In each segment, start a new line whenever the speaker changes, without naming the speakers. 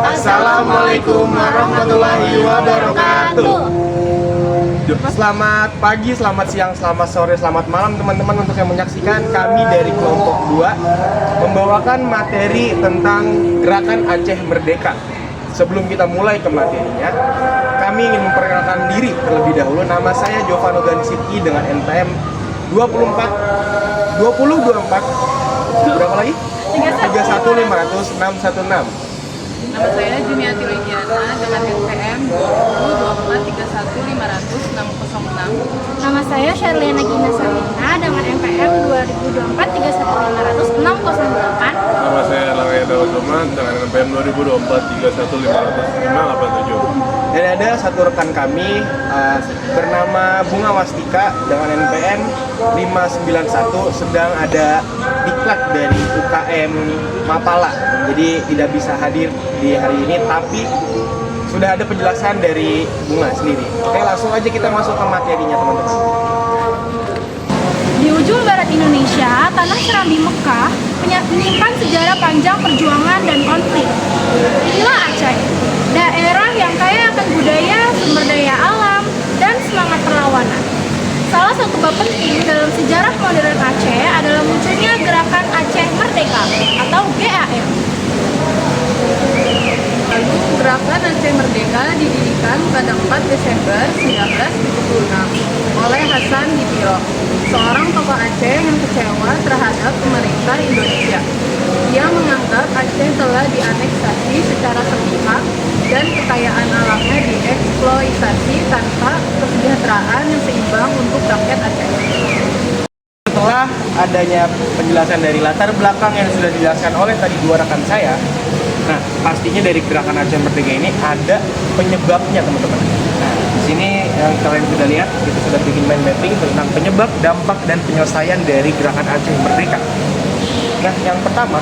Assalamualaikum warahmatullahi wabarakatuh. Selamat pagi, selamat siang, selamat sore, selamat malam teman-teman untuk yang menyaksikan kami dari kelompok 2 membawakan materi tentang Gerakan Aceh Merdeka. Sebelum kita mulai ke materinya, kami ingin memperkenalkan diri terlebih dahulu. Nama saya Jovano Gansipki dengan NPM 2024 berapa lagi? 31500
Nama saya Juniati Ligiana dengan NPM 2024315006.
Nama saya Sherliana Gina Sarlina dengan NPM 202431500608.
Nama saya Langaya Dawadoman dengan NPM 202431500587.
Dan ada satu rekan kami bernama Bunga Wastika dengan NPM 591 sedang ada diklat dari UKM Mapala. Jadi tidak bisa hadir di hari ini, tapi sudah ada penjelasan dari Bunga sendiri. Oke, langsung aja kita masuk ke materinya teman-teman.
Di ujung barat Indonesia, tanah Serambi Mekah menyimpan sejarah panjang perjuangan dan konflik. Inilah Aceh, daerah yang kaya akan budaya, sumber daya alam, dan semangat perlawanan. Salah satu bab penting dalam sejarah modern Aceh adalah munculnya Gerakan Aceh Merdeka atau GAM.
Lalu, Gerakan Aceh Merdeka didirikan pada 4 Desember 1976 oleh Hasan Ditiro, seorang tokoh Aceh yang kecewa terhadap pemerintah Indonesia. Ia menganggap Aceh telah dianeksasi secara sepihak dan kekayaan alamnya dieksploitasi tanpa kesejahteraan yang seimbang untuk rakyat Aceh.
Setelah adanya penjelasan dari latar belakang yang sudah dijelaskan oleh tadi dua rekan saya, nah pastinya dari Gerakan Aceh Merdeka ini ada penyebabnya teman-teman. Nah di sini yang kalian sudah lihat, kita sudah bikin mind mapping tentang penyebab, dampak, dan penyelesaian dari Gerakan Aceh Merdeka. Nah yang pertama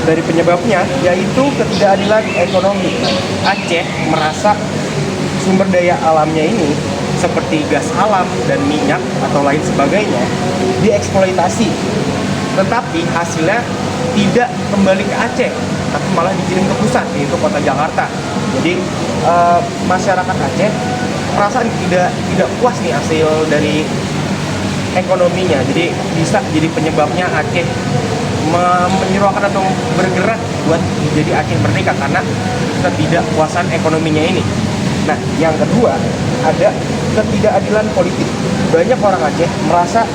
dari penyebabnya yaitu ketidakadilan ekonomi. Aceh merasa sumber daya alamnya ini seperti gas alam dan minyak atau lain sebagainya dieksploitasi, tetapi hasilnya tidak kembali ke Aceh, tapi malah dikirim ke pusat, yaitu kota Jakarta. Jadi masyarakat Aceh merasa tidak puas nih hasil dari ekonominya. Jadi bisa jadi penyebabnya Aceh menyeruakan atau bergerak buat jadi Aceh Merdeka karena ketidakpuasan ekonominya ini. Nah, yang kedua ada ketidakadilan politik. Banyak orang Aceh merasa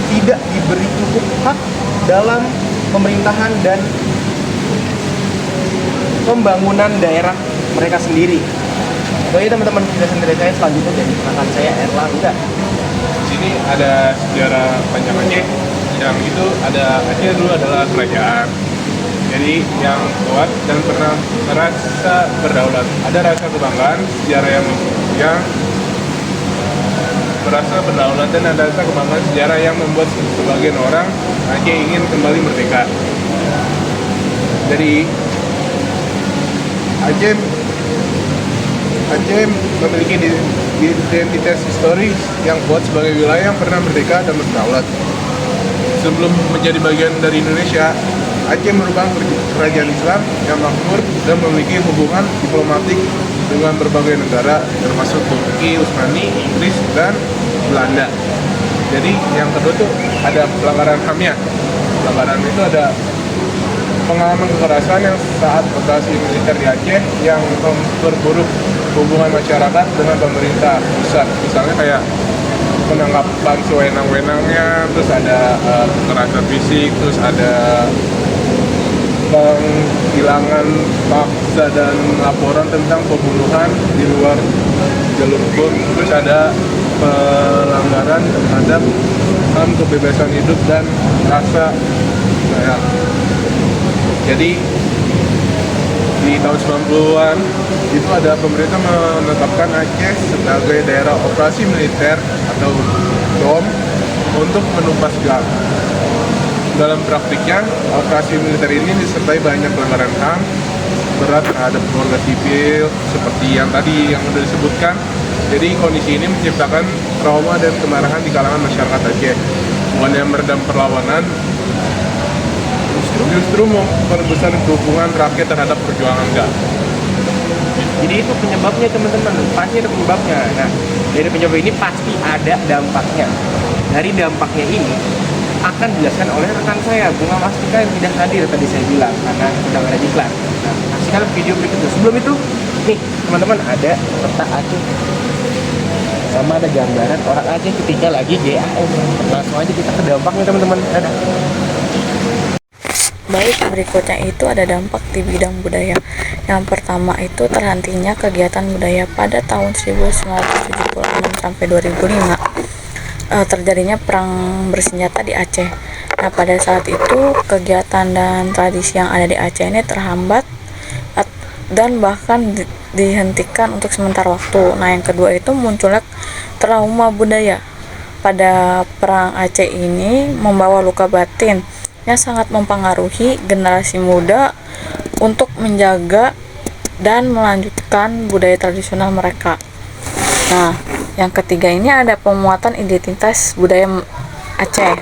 tidak diberi cukup hak dalam pemerintahan dan pembangunan daerah mereka sendiri. Oke teman-teman, penjelasan dari saya selanjutnya dari rekan saya Erlangga.
Di sini ada sejarah panjang Aceh, yang itu ada Aceh dulu adalah kerajaan. Jadi yang kuat dan pernah merasa berdaulat. Ada rasa kebanggaan sejarah yang merasa berdaulat dan ada rasa kebanggaan sejarah yang membuat sebagian orang Aceh ingin kembali merdeka. Jadi Aceh memiliki identitas historis yang kuat sebagai wilayah yang pernah merdeka dan berdaulat. Sebelum menjadi bagian dari Indonesia, Aceh merupakan kerajaan Islam yang makmur dan memiliki hubungan diplomatik dengan berbagai negara termasuk Turki, Utsmani, Inggris, dan Belanda. Jadi yang kedua tuh ada pelanggaran HAM-nya. Pelanggaran itu ada pengalaman kekerasan yang saat operasi militer di Aceh yang memperburuk hubungan masyarakat dengan pemerintah pusat. Misalnya kayak penangkapan sewenang-wenangnya, terus ada kekerasan fisik, terus ada penghilangan paksa dan laporan tentang pembunuhan di luar jalur hukum, terus ada pelanggaran terhadap HAM kebebasan hidup dan rasa. Jadi di tahun 90-an itu ada pemerintah menetapkan Aceh sebagai daerah operasi militer atau DOM untuk menumpas GAM. Dalam praktiknya, operasi militer ini disertai banyak pelanggaran HAM berat terhadap keluarga sipil seperti yang tadi yang sudah disebutkan. Jadi kondisi ini menciptakan trauma dan kemarahan di kalangan masyarakat Aceh. Bukan yang meredam perlawanan, justru memperbesar dukungan rakyat terhadap perjuangan GAM.
Jadi itu penyebabnya teman-teman, pasti ada penyebabnya. Nah, dari penyebab ini pasti ada dampaknya. Dari dampaknya ini akan dijelaskan oleh rekan saya, Bunga Mastika, yang tidak hadir tadi saya bilang karena sedang ada iklan. Nah, saksikan video berikutnya. Sebelum itu, nih teman-teman, ada peta Aceh sama ada gambaran orang Aceh ketika lagi GAM. Langsung aja kita ke dampaknya teman-teman. Dadah.
Baik, berikutnya itu ada dampak di bidang budaya. Yang pertama itu terhentinya kegiatan budaya pada tahun 1976 sampai 2005. Terjadinya perang bersenjata di Aceh. Nah, pada saat itu kegiatan dan tradisi yang ada di Aceh ini terhambat dan bahkan dihentikan untuk sementara waktu. Nah, yang kedua itu munculnya trauma budaya. Pada perang Aceh ini membawa luka batin yang sangat mempengaruhi generasi muda untuk menjaga dan melanjutkan budaya tradisional mereka. Nah, yang ketiga ini ada penguatan identitas budaya Aceh.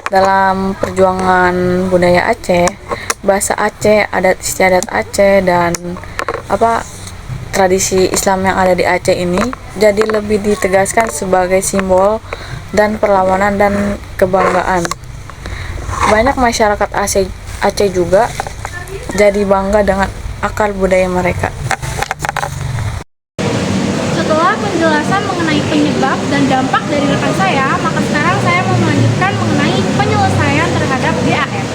Dalam perjuangan budaya Aceh, bahasa Aceh, adat istiadat Aceh, dan tradisi Islam yang ada di Aceh ini jadi lebih ditegaskan sebagai simbol dan perlawanan dan kebanggaan. Banyak masyarakat Aceh juga jadi bangga dengan akar budaya mereka.
Setelah penjelasan mengenai penyebab dan dampak dari rekan saya, maka sekarang saya mau melanjutkan mengenai penyelesaian terhadap GAM.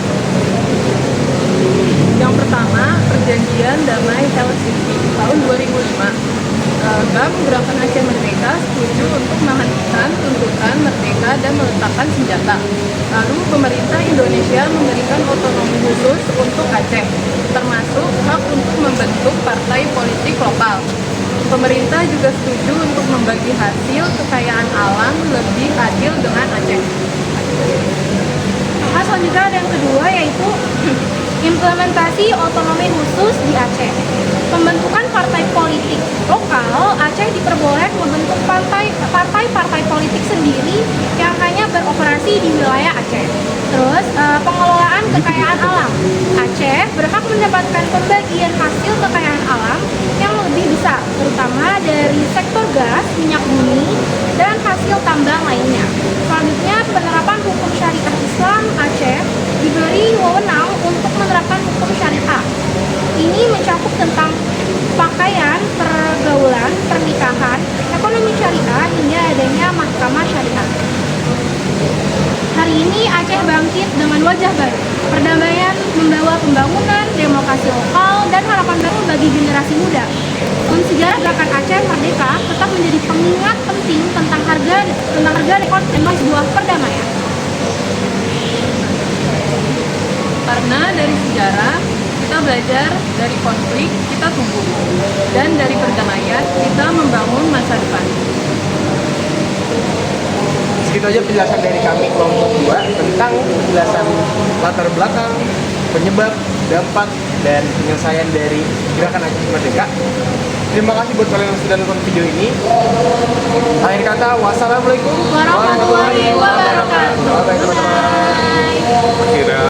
Yang pertama, Perjanjian Damai Helsinki tahun 2005. GAM Gerakan Aceh Merdeka setuju untuk menghentikan tuntutan merdeka dan meletakkan senjata. Lalu pemerintah Indonesia memberikan otonomi khusus untuk Aceh, termasuk hak untuk membentuk partai politik lokal. Pemerintah juga setuju untuk membagi hasil kekayaan alam lebih adil dengan Aceh.
Nah, selanjutnya ada yang kedua, yaitu implementasi otonomi khusus di Aceh. Pembentukan partai politik lokal, Aceh diperbolehkan membentuk partai-partai politik sendiri yang hanya beroperasi di wilayah Aceh. Terus, pengelolaan kekayaan alam. Aceh berhak mendapatkan pembagian hasil kekayaan alam yang lebih besar, terutama dari sektor gas, minyak bumi, dan hasil tambang lainnya. Selanjutnya, penerapan hukum syariah Islam Aceh diberi wewenang untuk menerapkan hukum syariah. Ini mencakup tentang pakaian, pergaulan, pernikahan, ekonomi syariah, hingga adanya mahkamah syariah. Hari ini Aceh bangkit dengan wajah baru. Perdamaian membawa pembangunan, demokrasi lokal, dan harapan baru bagi generasi muda. Sejarah Gerakan Aceh Merdeka tetap menjadi pengingat penting tentang harga rekod dan sebuah perdamaian.
Karena dari sejarah, kita belajar dari konflik, kita tumbuh. Dan dari perdamaian, kita membangun masa depan.
Segitu aja penjelasan dari kami kelompok 2 tentang penjelasan latar belakang, penyebab, dampak, dan penyelesaian dari Gerakan Aceh Merdeka. Terima kasih buat kalian yang sudah nonton video ini. Akhir kata, wassalamualaikum
Warahmatullahi wabarakatuh.
Bye-bye teman-teman.
Akhirnya